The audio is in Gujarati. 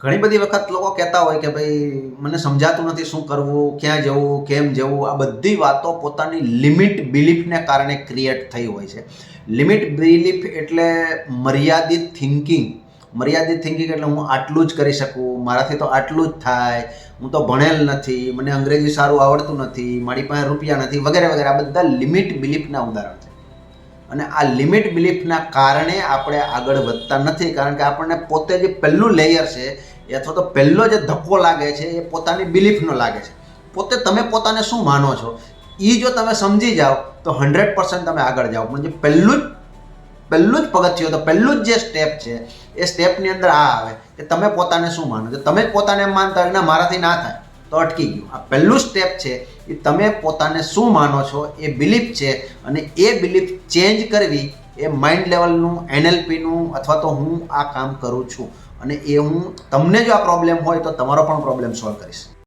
ઘણી બધી વખત લોકો કહેતા હોય કે ભાઈ મને સમજાતું નથી શું કરવું, ક્યાં જવું, કેમ જવું. આ બધી વાતો પોતાની લિમિટ બિલીફને કારણે ક્રિએટ થઈ હોય છે. લિમિટ બિલીફ એટલે મર્યાદિત થિંકિંગ. મર્યાદિત થિંકિંગ એટલે હું આટલું જ કરી શકું, મારાથી તો આટલું જ થાય, હું તો ભણેલ નથી, મને અંગ્રેજી સારું આવડતું નથી, મારી પાસે રૂપિયા નથી, વગેરે વગેરે. આ બધા લિમિટ બિલીફના ઉદાહરણ છે. અને આ લિમિટ બિલીફના કારણે આપણે આગળ વધતા નથી, કારણ કે આપણને પોતે જે પહેલું લેયર છે અથવા તો પહેલો જે ધક્કો લાગે છે એ પોતાની બિલીફનો લાગે છે. તમે પોતાને શું માનો છો એ જો તમે સમજી જાઓ તો 100% તમે આગળ જાઓ. પણ જે પહેલું જ પગથિયું, તો પહેલું જ જે સ્ટેપ છે એ સ્ટેપની અંદર આ આવે કે તમે પોતાને શું માનો છો. તમે પોતાને એમ માનતા હોય ના મારાથી ના થાય તો અટકી ગયું. આ પહેલું સ્ટેપ છે એ તમે પોતાને શું માનો છો એ બિલીફ છે. અને એ બિલીફ ચેન્જ કરવી એ માઇન્ડ લેવલનું, NLPનું, અથવા તો હું આ કામ કરું છું અને એ હું તમને જો આ પ્રોબ્લેમ હોય તો તમારો પણ પ્રોબ્લેમ સોલ્વ કરીશ.